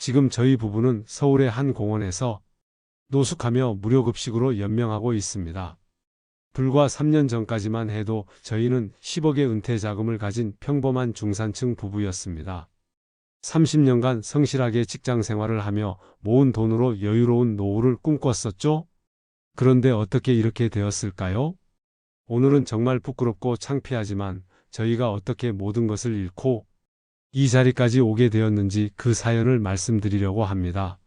지금 저희 부부는 서울의 한 공원에서 노숙하며 무료급식으로 연명하고 있습니다. 불과 3년 전까지만 해도 저희는 10억의 은퇴 자금을 가진 평범한 중산층 부부였습니다. 30년간 성실하게 직장 생활을 하며 모은 돈으로 여유로운 노후를 꿈꿨었죠? 그런데 어떻게 이렇게 되었을까요? 오늘은 정말 부끄럽고 창피하지만 저희가 어떻게 모든 것을 잃고 이 자리까지 오게 되었는지 그 사연을 말씀드리려고 합니다.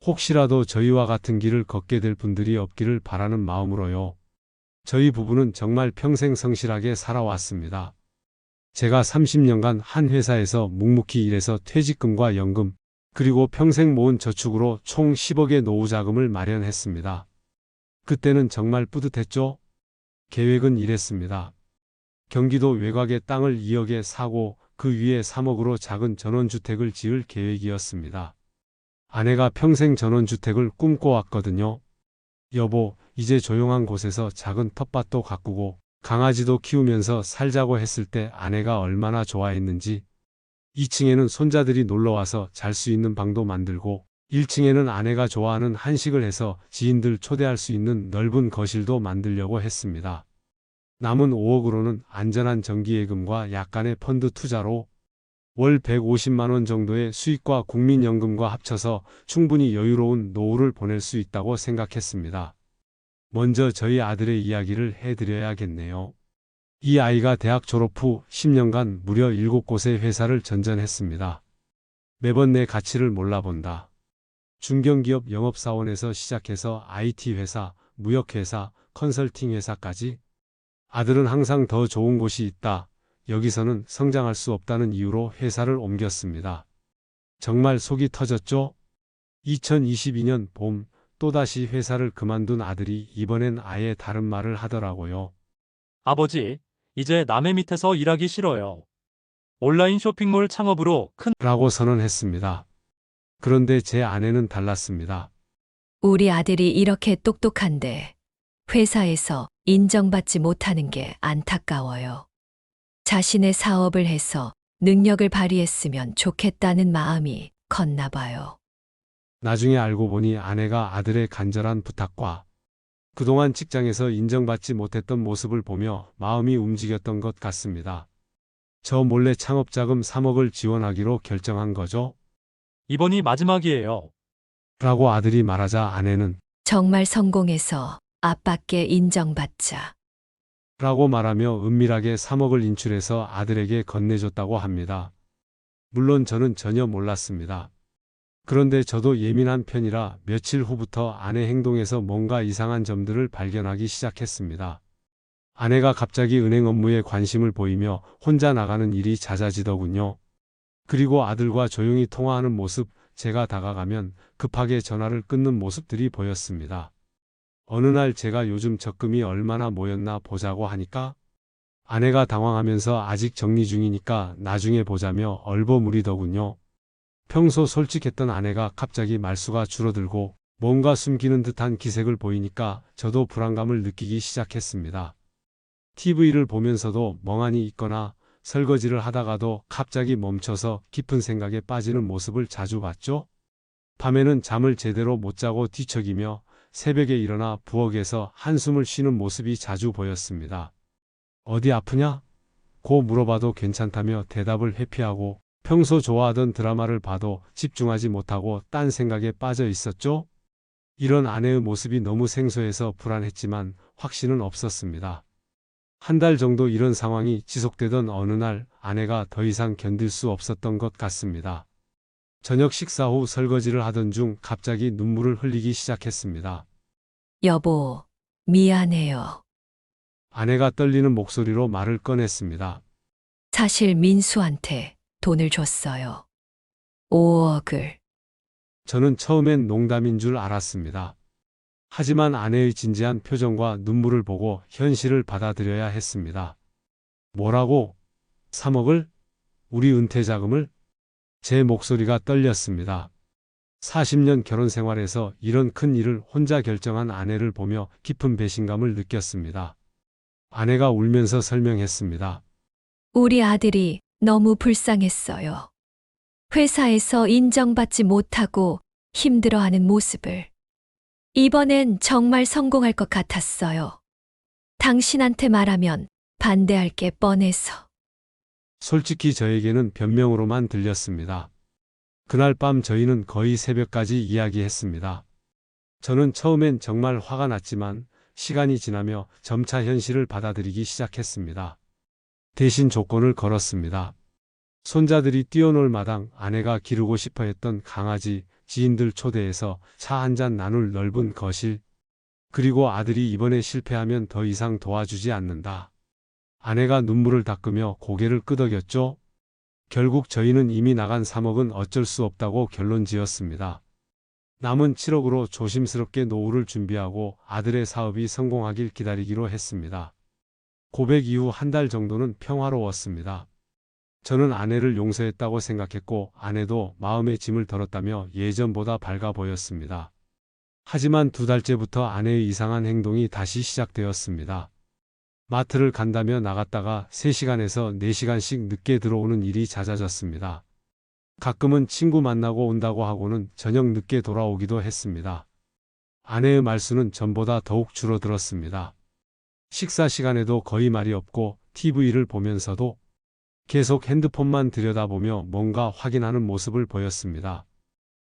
혹시라도 저희와 같은 길을 걷게 될 분들이 없기를 바라는 마음으로요. 저희 부부는 정말 평생 성실하게 살아왔습니다. 제가 30년간 한 회사에서 묵묵히 일해서 퇴직금과 연금, 그리고 평생 모은 저축으로 총 10억의 노후 자금을 마련했습니다. 그때는 정말 뿌듯했죠? 계획은 이랬습니다. 경기도 외곽의 땅을 2억에 사고 그 위에 3억으로 작은 전원주택을 지을 계획이었습니다. 아내가 평생 전원주택을 꿈꿔왔거든요. 여보, 이제 조용한 곳에서 작은 텃밭도 가꾸고 강아지도 키우면서 살자고 했을 때 아내가 얼마나 좋아했는지. 2층에는 손자들이 놀러와서 잘 수 있는 방도 만들고 1층에는 아내가 좋아하는 한식을 해서 지인들 초대할 수 있는 넓은 거실도 만들려고 했습니다. 남은 5억으로는 안전한 정기예금과 약간의 펀드 투자로 월 150만 원 정도의 수익과 국민연금과 합쳐서 충분히 여유로운 노후를 보낼 수 있다고 생각했습니다. 먼저 저희 아들의 이야기를 해드려야겠네요. 이 아이가 대학 졸업 후 10년간 무려 7곳의 회사를 전전했습니다. 매번 내 가치를 몰라본다. 중견기업 영업사원에서 시작해서 IT 회사, 무역회사, 컨설팅 회사까지. 아들은 항상 더 좋은 곳이 있다. 여기서는 성장할 수 없다는 이유로 회사를 옮겼습니다. 정말 속이 터졌죠? 2022년 봄, 또다시 회사를 그만둔 아들이 이번엔 아예 다른 말을 하더라고요. 아버지, 이제 남의 밑에서 일하기 싫어요. 온라인 쇼핑몰 창업으로 큰 라고 선언했습니다. 그런데 제 아내는 달랐습니다. 우리 아들이 이렇게 똑똑한데 회사에서 인정받지 못하는 게 안타까워요. 자신의 사업을 해서 능력을 발휘했으면 좋겠다는 마음이 컸나 봐요. 나중에 알고 보니 아내가 아들의 간절한 부탁과 그동안 직장에서 인정받지 못했던 모습을 보며 마음이 움직였던 것 같습니다. 저 몰래 창업자금 3억을 지원하기로 결정한 거죠? 이번이 마지막이에요. 라고 아들이 말하자 아내는 정말 성공해서 아빠께 인정받자. 라고 말하며 은밀하게 3억을 인출해서 아들에게 건네줬다고 합니다. 물론 저는 전혀 몰랐습니다. 그런데 저도 예민한 편이라 며칠 후부터 아내 행동에서 뭔가 이상한 점들을 발견하기 시작했습니다. 아내가 갑자기 은행 업무에 관심을 보이며 혼자 나가는 일이 잦아지더군요. 그리고 아들과 조용히 통화하는 모습, 제가 다가가면 급하게 전화를 끊는 모습들이 보였습니다. 어느 날 제가 요즘 적금이 얼마나 모였나 보자고 하니까 아내가 당황하면서 아직 정리 중이니까 나중에 보자며 얼버무리더군요. 평소 솔직했던 아내가 갑자기 말수가 줄어들고 뭔가 숨기는 듯한 기색을 보이니까 저도 불안감을 느끼기 시작했습니다. TV를 보면서도 멍하니 있거나 설거지를 하다가도 갑자기 멈춰서 깊은 생각에 빠지는 모습을 자주 봤죠. 밤에는 잠을 제대로 못 자고 뒤척이며 새벽에 일어나 부엌에서 한숨을 쉬는 모습이 자주 보였습니다. 어디 아프냐? 고 물어봐도 괜찮다며 대답을 회피하고 평소 좋아하던 드라마를 봐도 집중하지 못하고 딴 생각에 빠져 있었죠? 이런 아내의 모습이 너무 생소해서 불안했지만 확신은 없었습니다. 한 달 정도 이런 상황이 지속되던 어느 날 아내가 더 이상 견딜 수 없었던 것 같습니다. 저녁 식사 후 설거지를 하던 중 갑자기 눈물을 흘리기 시작했습니다. 여보, 미안해요. 아내가 떨리는 목소리로 말을 꺼냈습니다. 사실 민수한테 돈을 줬어요. 5억을. 저는 처음엔 농담인 줄 알았습니다. 하지만 아내의 진지한 표정과 눈물을 보고 현실을 받아들여야 했습니다. 뭐라고? 3억을? 우리 은퇴 자금을? 제 목소리가 떨렸습니다. 40년 결혼 생활에서 이런 큰 일을 혼자 결정한 아내를 보며 깊은 배신감을 느꼈습니다. 아내가 울면서 설명했습니다. 우리 아들이 너무 불쌍했어요. 회사에서 인정받지 못하고 힘들어하는 모습을. 이번엔 정말 성공할 것 같았어요. 당신한테 말하면 반대할 게 뻔해서. 솔직히 저에게는 변명으로만 들렸습니다. 그날 밤 저희는 거의 새벽까지 이야기했습니다. 저는 처음엔 정말 화가 났지만 시간이 지나며 점차 현실을 받아들이기 시작했습니다. 대신 조건을 걸었습니다. 손자들이 뛰어놀 마당, 아내가 기르고 싶어 했던 강아지, 지인들 초대해서 차 한잔 나눌 넓은 거실, 그리고 아들이 이번에 실패하면 더 이상 도와주지 않는다. 아내가 눈물을 닦으며 고개를 끄덕였죠. 결국 저희는 이미 나간 3억은 어쩔 수 없다고 결론 지었습니다. 남은 7억으로 조심스럽게 노후를 준비하고 아들의 사업이 성공하길 기다리기로 했습니다. 고백 이후 한 달 정도는 평화로웠습니다. 저는 아내를 용서했다고 생각했고 아내도 마음의 짐을 덜었다며 예전보다 밝아 보였습니다. 하지만 2달째부터 아내의 이상한 행동이 다시 시작되었습니다. 마트를 간다며 나갔다가 3시간에서 4시간씩 늦게 들어오는 일이 잦아졌습니다. 가끔은 친구 만나고 온다고 하고는 저녁 늦게 돌아오기도 했습니다. 아내의 말수는 전보다 더욱 줄어들었습니다. 식사 시간에도 거의 말이 없고 TV를 보면서도 계속 핸드폰만 들여다보며 뭔가 확인하는 모습을 보였습니다.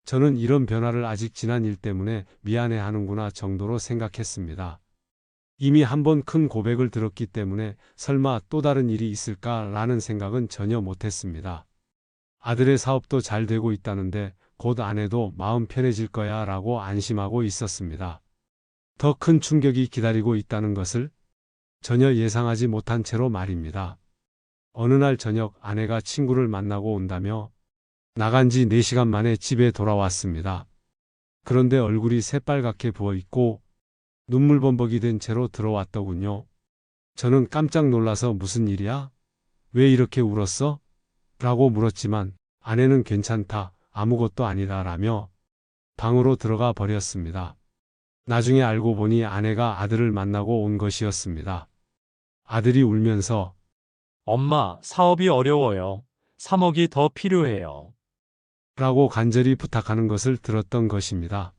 저는 이런 변화를 아직 지난 일 때문에 미안해하는구나 정도로 생각했습니다. 이미 한 번 큰 고백을 들었기 때문에 설마 또 다른 일이 있을까라는 생각은 전혀 못했습니다. 아들의 사업도 잘 되고 있다는데 곧 아내도 마음 편해질 거야 라고 안심하고 있었습니다. 더 큰 충격이 기다리고 있다는 것을 전혀 예상하지 못한 채로 말입니다. 어느 날 저녁 아내가 친구를 만나고 온다며 나간 지 4시간 만에 집에 돌아왔습니다. 그런데 얼굴이 새빨갛게 부어있고 눈물범벅이 된 채로 들어왔더군요. 저는 깜짝 놀라서 무슨 일이야? 왜 이렇게 울었어? 라고 물었지만 아내는 괜찮다, 아무것도 아니다 라며 방으로 들어가 버렸습니다. 나중에 알고 보니 아내가 아들을 만나고 온 것이었습니다. 아들이 울면서 엄마, 사업이 어려워요. 3억이 더 필요해요. 라고 간절히 부탁하는 것을 들었던 것입니다.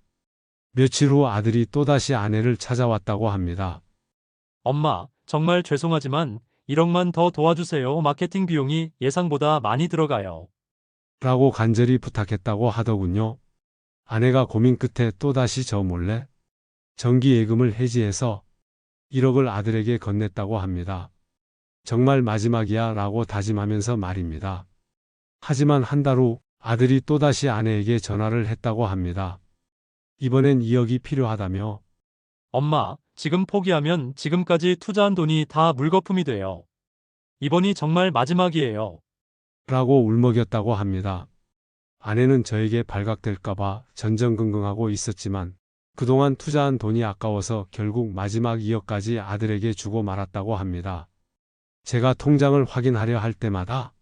며칠 후 아들이 또다시 아내를 찾아왔다고 합니다. 엄마, 정말 죄송하지만 1억만 더 도와주세요. 마케팅 비용이 예상보다 많이 들어가요. 라고 간절히 부탁했다고 하더군요. 아내가 고민 끝에 또다시 저 몰래 정기 예금을 해지해서 1억을 아들에게 건넸다고 합니다. 정말 마지막이야 라고 다짐하면서 말입니다. 하지만 한 달 후 아들이 또다시 아내에게 전화를 했다고 합니다. 이번엔 2억이 필요하다며 엄마, 지금 포기하면 지금까지 투자한 돈이 다 물거품이 돼요. 이번이 정말 마지막이에요. 라고 울먹였다고 합니다. 아내는 저에게 발각될까봐 전전긍긍하고 있었지만 그동안 투자한 돈이 아까워서 결국 마지막 2억까지 아들에게 주고 말았다고 합니다. 제가 통장을 확인하려 할 때마다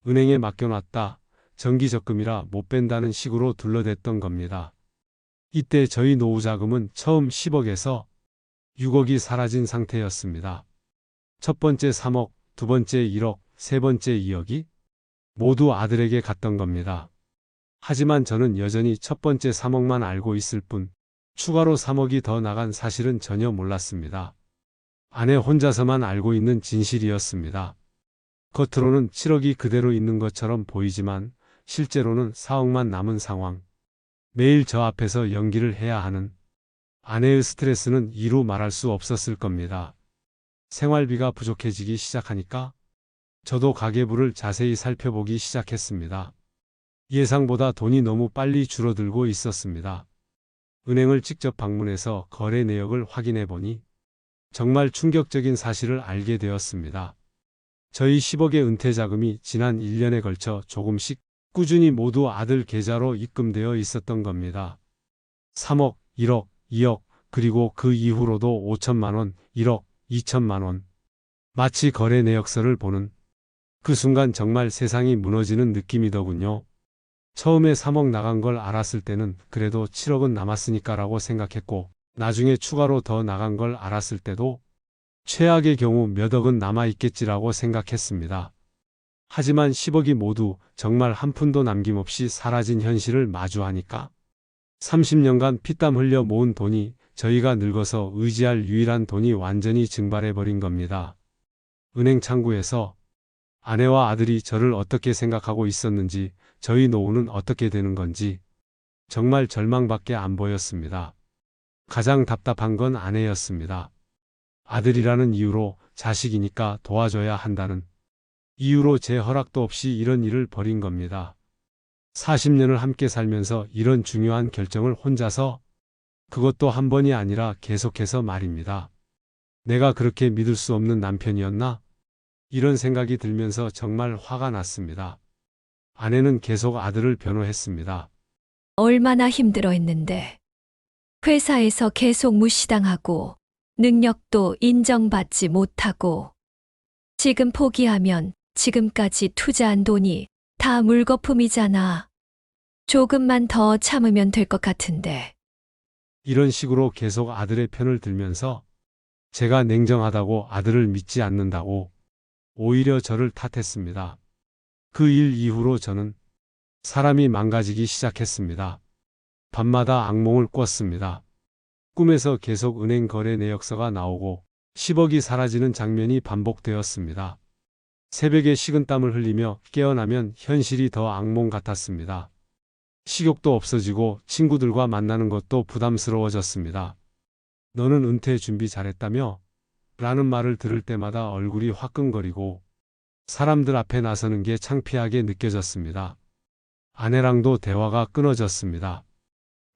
은행에 맡겨놨다, 정기적금이라 못 뺀다는 식으로 둘러댔던 겁니다. 이때 저희 노후 자금은 처음 10억에서 6억이 사라진 상태였습니다. 첫 번째 3억, 두 번째 1억, 세 번째 2억이 모두 아들에게 갔던 겁니다. 하지만 저는 여전히 첫 번째 3억만 알고 있을 뿐 추가로 3억이 더 나간 사실은 전혀 몰랐습니다. 아내 혼자서만 알고 있는 진실이었습니다. 겉으로는 7억이 그대로 있는 것처럼 보이지만 실제로는 4억만 남은 상황. 매일 저 앞에서 연기를 해야 하는 아내의 스트레스는 이루 말할 수 없었을 겁니다. 생활비가 부족해지기 시작하니까 저도 가계부를 자세히 살펴보기 시작했습니다. 예상보다 돈이 너무 빨리 줄어들고 있었습니다. 은행을 직접 방문해서 거래 내역을 확인해 보니 정말 충격적인 사실을 알게 되었습니다. 저희 10억의 은퇴 자금이 지난 1년에 걸쳐 조금씩 꾸준히 모두 아들 계좌로 입금되어 있었던 겁니다. 3억, 1억, 2억, 그리고 그 이후로도 5천만 원, 1억, 2천만 원. 마치 거래 내역서를 보는 그 순간 정말 세상이 무너지는 느낌이더군요. 처음에 3억 나간 걸 알았을 때는 그래도 7억은 남았으니까라고 생각했고 나중에 추가로 더 나간 걸 알았을 때도 최악의 경우 몇 억은 남아있겠지라고 생각했습니다. 하지만 10억이 모두 정말 한 푼도 남김없이 사라진 현실을 마주하니까 30년간 피땀 흘려 모은 돈이 저희가 늙어서 의지할 유일한 돈이 완전히 증발해버린 겁니다. 은행 창구에서 아내와 아들이 저를 어떻게 생각하고 있었는지, 저희 노후는 어떻게 되는 건지 정말 절망밖에 안 보였습니다. 가장 답답한 건 아내였습니다. 아들이라는 이유로, 자식이니까 도와줘야 한다는 이유로 제 허락도 없이 이런 일을 벌인 겁니다. 40년을 함께 살면서 이런 중요한 결정을 혼자서, 그것도 한 번이 아니라 계속해서 말입니다. 내가 그렇게 믿을 수 없는 남편이었나? 이런 생각이 들면서 정말 화가 났습니다. 아내는 계속 아들을 변호했습니다. 얼마나 힘들어 했는데. 회사에서 계속 무시당하고 능력도 인정받지 못하고 지금 포기하면 지금까지 투자한 돈이 다 물거품이잖아. 조금만 더 참으면 될 것 같은데. 이런 식으로 계속 아들의 편을 들면서 제가 냉정하다고, 아들을 믿지 않는다고 오히려 저를 탓했습니다. 그 일 이후로 저는 사람이 망가지기 시작했습니다. 밤마다 악몽을 꿨습니다. 꿈에서 계속 은행 거래 내역서가 나오고 10억이 사라지는 장면이 반복되었습니다. 새벽에 식은땀을 흘리며 깨어나면 현실이 더 악몽 같았습니다. 식욕도 없어지고 친구들과 만나는 것도 부담스러워졌습니다. 너는 은퇴 준비 잘했다며? 라는 말을 들을 때마다 얼굴이 화끈거리고 사람들 앞에 나서는 게 창피하게 느껴졌습니다. 아내랑도 대화가 끊어졌습니다.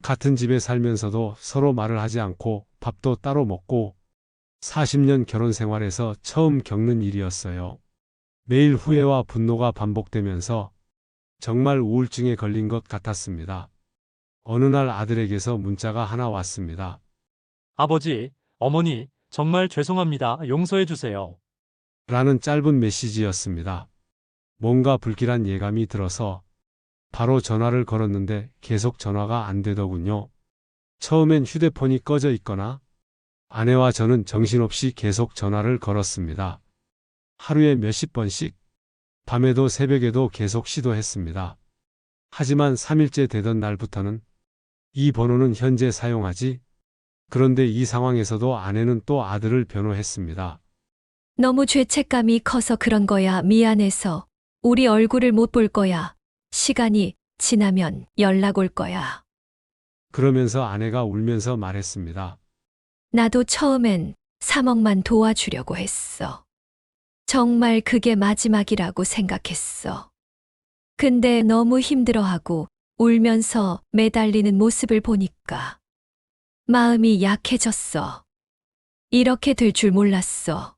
같은 집에 살면서도 서로 말을 하지 않고 밥도 따로 먹고 40년 결혼 생활에서 처음 겪는 일이었어요. 매일 후회와 분노가 반복되면서 정말 우울증에 걸린 것 같았습니다. 어느 날 아들에게서 문자가 하나 왔습니다. 아버지, 어머니, 정말 죄송합니다. 용서해 주세요. 라는 짧은 메시지였습니다. 뭔가 불길한 예감이 들어서 바로 전화를 걸었는데 계속 전화가 안 되더군요. 처음엔 휴대폰이 꺼져 있거나 아내와 저는 정신없이 계속 전화를 걸었습니다. 하루에 몇십 번씩, 밤에도 새벽에도 계속 시도했습니다. 하지만 3일째 되던 날부터는 이 번호는 현재 사용하지? 그런데 이 상황에서도 아내는 또 아들을 변호했습니다. 너무 죄책감이 커서 그런 거야. 미안해서. 우리 얼굴을 못 볼 거야. 시간이 지나면 연락 올 거야. 그러면서 아내가 울면서 말했습니다. 나도 처음엔 3억만 도와주려고 했어. 정말 그게 마지막이라고 생각했어. 근데 너무 힘들어하고 울면서 매달리는 모습을 보니까 마음이 약해졌어. 이렇게 될 줄 몰랐어.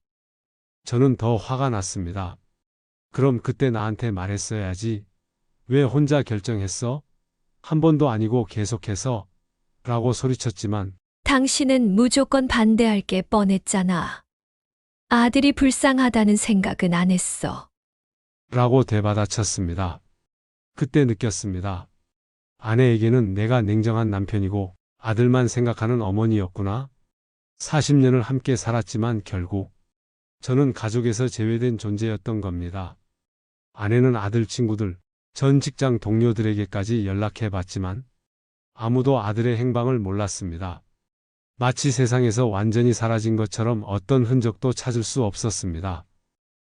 저는 더 화가 났습니다. 그럼 그때 나한테 말했어야지. 왜 혼자 결정했어? 한 번도 아니고 계속해서? 라고 소리쳤지만 당신은 무조건 반대할 게 뻔했잖아. 아들이 불쌍하다는 생각은 안 했어. 라고 되받아쳤습니다. 그때 느꼈습니다. 아내에게는 내가 냉정한 남편이고 아들만 생각하는 어머니였구나. 40년을 함께 살았지만 결국 저는 가족에서 제외된 존재였던 겁니다. 아내는 아들 친구들, 전 직장 동료들에게까지 연락해 봤지만 아무도 아들의 행방을 몰랐습니다. 마치 세상에서 완전히 사라진 것처럼 어떤 흔적도 찾을 수 없었습니다.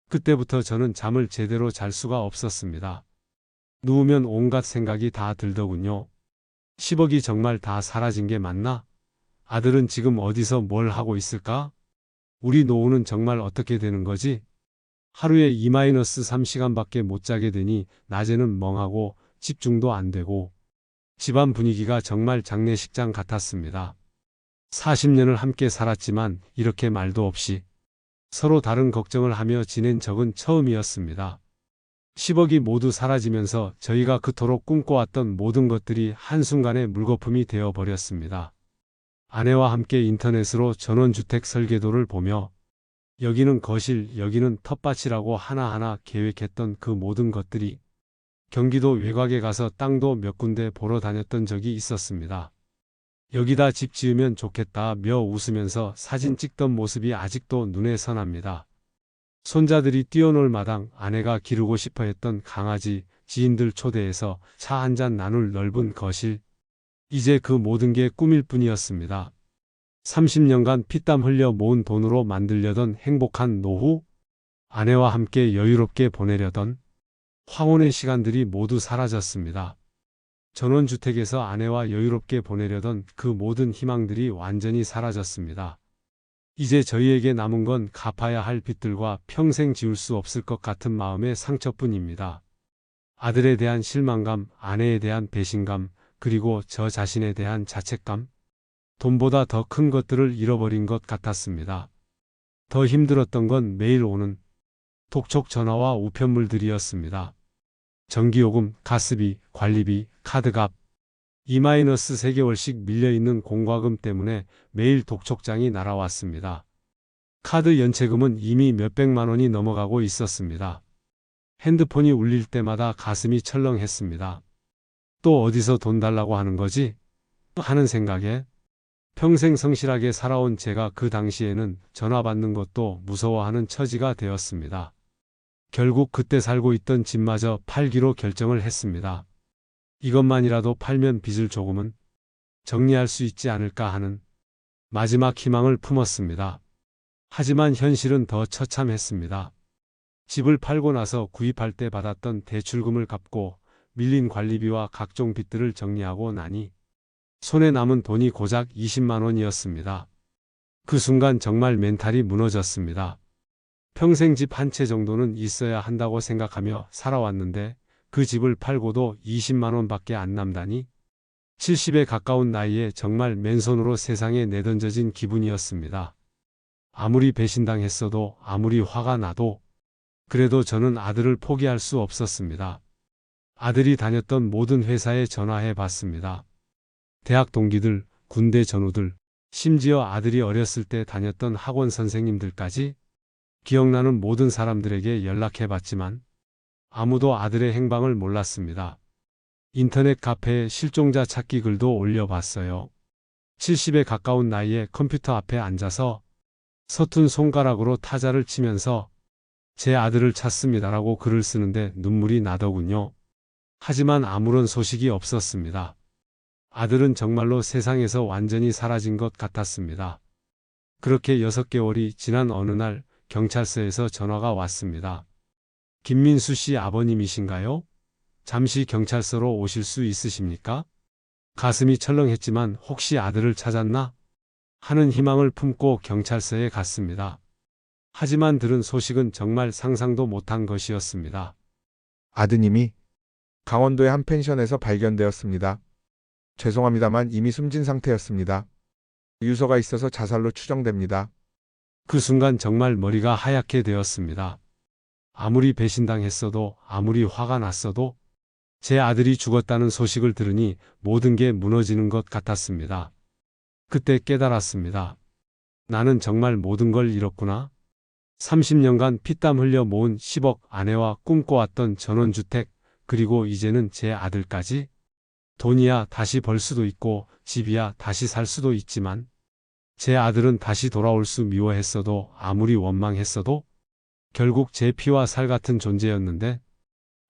그때부터 저는 잠을 제대로 잘 수가 없었습니다. 누우면 온갖 생각이 다 들더군요. 10억이 정말 다 사라진 게 맞나? 아들은 지금 어디서 뭘 하고 있을까? 우리 노후는 정말 어떻게 되는 거지? 하루에 2-3시간밖에 못 자게 되니 낮에는 멍하고 집중도 안 되고 집안 분위기가 정말 장례식장 같았습니다. 40년을 함께 살았지만 이렇게 말도 없이 서로 다른 걱정을 하며 지낸 적은 처음이었습니다. 10억이 모두 사라지면서 저희가 그토록 꿈꿔왔던 모든 것들이 한순간에 물거품이 되어버렸습니다. 아내와 함께 인터넷으로 전원주택 설계도를 보며 여기는 거실, 여기는 텃밭이라고 하나하나 계획했던 그 모든 것들이 경기도 외곽에 가서 땅도 몇 군데 보러 다녔던 적이 있었습니다. 여기다 집 지으면 좋겠다며 웃으면서 사진 찍던 모습이 아직도 눈에 선합니다. 손자들이 뛰어놀 마당, 아내가 기르고 싶어 했던 강아지, 지인들 초대해서 차 한 잔 나눌 넓은 거실. 이제 그 모든 게 꿈일 뿐이었습니다. 30년간 피땀 흘려 모은 돈으로 만들려던 행복한 노후, 아내와 함께 여유롭게 보내려던 황혼의 시간들이 모두 사라졌습니다. 전원주택에서 아내와 여유롭게 보내려던 그 모든 희망들이 완전히 사라졌습니다. 이제 저희에게 남은 건 갚아야 할 빚들과 평생 지울 수 없을 것 같은 마음의 상처뿐입니다. 아들에 대한 실망감, 아내에 대한 배신감, 그리고 저 자신에 대한 자책감, 돈보다 더 큰 것들을 잃어버린 것 같았습니다. 더 힘들었던 건 매일 오는 독촉 전화와 우편물들이었습니다. 전기요금, 가스비, 관리비, 카드값, 2-3개월씩 밀려있는 공과금 때문에 매일 독촉장이 날아왔습니다. 카드 연체금은 이미 몇백만 원이 넘어가고 있었습니다. 핸드폰이 울릴 때마다 가슴이 철렁했습니다. 또 어디서 돈 달라고 하는 거지? 하는 생각에 평생 성실하게 살아온 제가 그 당시에는 전화 받는 것도 무서워하는 처지가 되었습니다. 결국 그때 살고 있던 집마저 팔기로 결정을 했습니다. 이것만이라도 팔면 빚을 조금은 정리할 수 있지 않을까 하는 마지막 희망을 품었습니다. 하지만 현실은 더 처참했습니다. 집을 팔고 나서 구입할 때 받았던 대출금을 갚고 밀린 관리비와 각종 빚들을 정리하고 나니 손에 남은 돈이 고작 20만 원이었습니다. 그 순간 정말 멘탈이 무너졌습니다. 평생 집 한 채 정도는 있어야 한다고 생각하며 살아왔는데 그 집을 팔고도 20만 원밖에 안 남다니 70에 가까운 나이에 정말 맨손으로 세상에 내던져진 기분이었습니다. 아무리 배신당했어도 아무리 화가 나도 그래도 저는 아들을 포기할 수 없었습니다. 아들이 다녔던 모든 회사에 전화해 봤습니다. 대학 동기들, 군대 전우들, 심지어 아들이 어렸을 때 다녔던 학원 선생님들까지 기억나는 모든 사람들에게 연락해 봤지만 아무도 아들의 행방을 몰랐습니다. 인터넷 카페에 실종자 찾기 글도 올려봤어요. 70에 가까운 나이에 컴퓨터 앞에 앉아서 서툰 손가락으로 타자를 치면서 제 아들을 찾습니다라고 글을 쓰는데 눈물이 나더군요. 하지만 아무런 소식이 없었습니다. 아들은 정말로 세상에서 완전히 사라진 것 같았습니다. 그렇게 6개월이 지난 어느 날 경찰서에서 전화가 왔습니다. 김민수 씨 아버님이신가요? 잠시 경찰서로 오실 수 있으십니까? 가슴이 철렁했지만 혹시 아들을 찾았나? 하는 희망을 품고 경찰서에 갔습니다. 하지만 들은 소식은 정말 상상도 못한 것이었습니다. 아드님이 강원도의 한 펜션에서 발견되었습니다. 죄송합니다만 이미 숨진 상태였습니다. 유서가 있어서 자살로 추정됩니다. 그 순간 정말 머리가 하얗게 되었습니다. 아무리 배신당했어도 아무리 화가 났어도 제 아들이 죽었다는 소식을 들으니 모든 게 무너지는 것 같았습니다. 그때 깨달았습니다. 나는 정말 모든 걸 잃었구나. 30년간 피땀 흘려 모은 10억, 아내와 꿈꿔왔던 전원주택, 그리고 이제는 제 아들까지. 돈이야 다시 벌 수도 있고 집이야 다시 살 수도 있지만 제 아들은 다시 돌아올 수 미워했어도 아무리 원망했어도 결국 제 피와 살 같은 존재였는데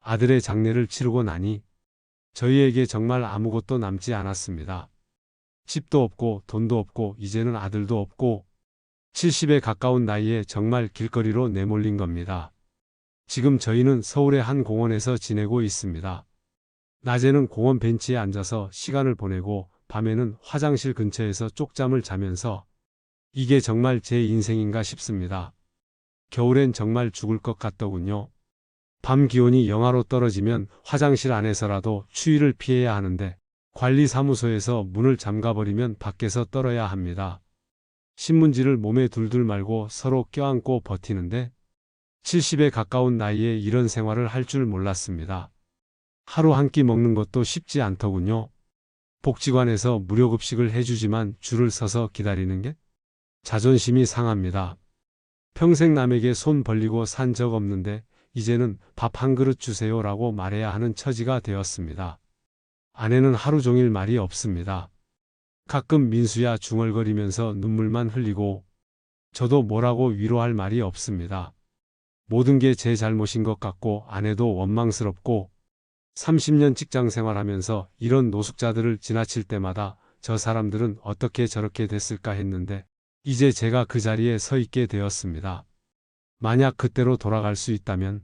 아들의 장례를 치르고 나니 저희에게 정말 아무것도 남지 않았습니다. 집도 없고 돈도 없고 이제는 아들도 없고 70에 가까운 나이에 정말 길거리로 내몰린 겁니다. 지금 저희는 서울의 한 공원에서 지내고 있습니다. 낮에는 공원 벤치에 앉아서 시간을 보내고 밤에는 화장실 근처에서 쪽잠을 자면서 이게 정말 제 인생인가 싶습니다. 겨울엔 정말 죽을 것 같더군요. 밤 기온이 영하로 떨어지면 화장실 안에서라도 추위를 피해야 하는데 관리사무소에서 문을 잠가버리면 밖에서 떨어야 합니다. 신문지를 몸에 둘둘 말고 서로 껴안고 버티는데 70에 가까운 나이에 이런 생활을 할 줄 몰랐습니다. 하루 한 끼 먹는 것도 쉽지 않더군요. 복지관에서 무료급식을 해주지만 줄을 서서 기다리는 게 자존심이 상합니다. 평생 남에게 손 벌리고 산 적 없는데 이제는 밥 한 그릇 주세요라고 말해야 하는 처지가 되었습니다. 아내는 하루 종일 말이 없습니다. 가끔 민수야 중얼거리면서 눈물만 흘리고 저도 뭐라고 위로할 말이 없습니다. 모든 게 제 잘못인 것 같고 아내도 원망스럽고 30년 직장 생활하면서 이런 노숙자들을 지나칠 때마다 저 사람들은 어떻게 저렇게 됐을까 했는데 이제 제가 그 자리에 서 있게 되었습니다. 만약 그때로 돌아갈 수 있다면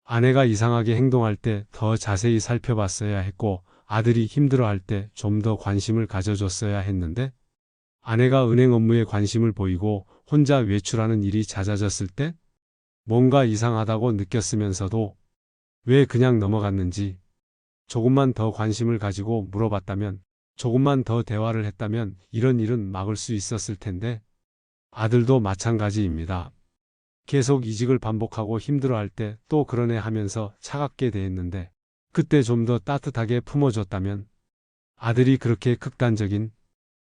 아내가 이상하게 행동할 때 더 자세히 살펴봤어야 했고 아들이 힘들어할 때 좀 더 관심을 가져줬어야 했는데 아내가 은행 업무에 관심을 보이고 혼자 외출하는 일이 잦아졌을 때 뭔가 이상하다고 느꼈으면서도 왜 그냥 넘어갔는지 조금만 더 관심을 가지고 물어봤다면 조금만 더 대화를 했다면 이런 일은 막을 수 있었을 텐데 아들도 마찬가지입니다. 계속 이직을 반복하고 힘들어할 때 또 그러네 하면서 차갑게 대했는데 그때 좀 더 따뜻하게 품어줬다면 아들이 그렇게 극단적인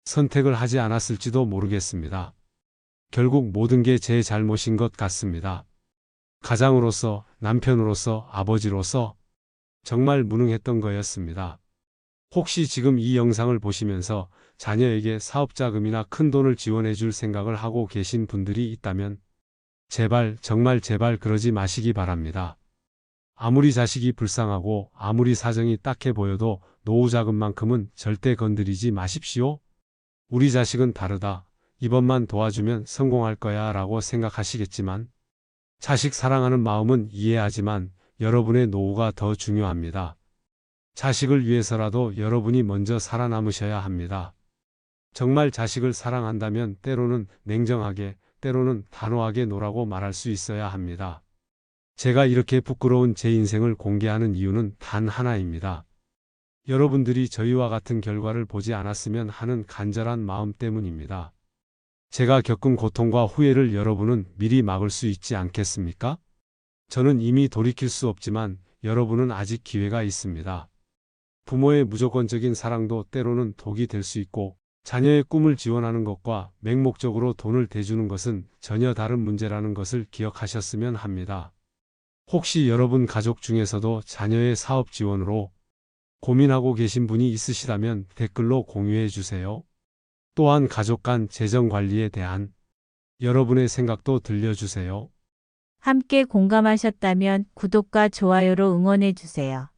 선택을 하지 않았을지도 모르겠습니다. 결국 모든 게 제 잘못인 것 같습니다. 가장으로서, 남편으로서, 아버지로서 정말 무능했던 거였습니다. 혹시 지금 이 영상을 보시면서 자녀에게 사업자금이나 큰 돈을 지원해 줄 생각을 하고 계신 분들이 있다면 제발, 정말 제발 그러지 마시기 바랍니다. 아무리 자식이 불쌍하고 아무리 사정이 딱해 보여도 노후 자금만큼은 절대 건드리지 마십시오. 우리 자식은 다르다. 이번만 도와주면 성공할 거야 라고 생각하시겠지만 자식 사랑하는 마음은 이해하지만 여러분의 노후가 더 중요합니다. 자식을 위해서라도 여러분이 먼저 살아남으셔야 합니다. 정말 자식을 사랑한다면 때로는 냉정하게, 때로는 단호하게 노라고 말할 수 있어야 합니다. 제가 이렇게 부끄러운 제 인생을 공개하는 이유는 단 하나입니다. 여러분들이 저희와 같은 결과를 보지 않았으면 하는 간절한 마음 때문입니다. 제가 겪은 고통과 후회를 여러분은 미리 막을 수 있지 않겠습니까? 저는 이미 돌이킬 수 없지만 여러분은 아직 기회가 있습니다. 부모의 무조건적인 사랑도 때로는 독이 될 수 있고 자녀의 꿈을 지원하는 것과 맹목적으로 돈을 대주는 것은 전혀 다른 문제라는 것을 기억하셨으면 합니다. 혹시 여러분 가족 중에서도 자녀의 사업 지원으로 고민하고 계신 분이 있으시다면 댓글로 공유해 주세요. 또한 가족 간 재정 관리에 대한 여러분의 생각도 들려주세요. 함께 공감하셨다면 구독과 좋아요로 응원해 주세요.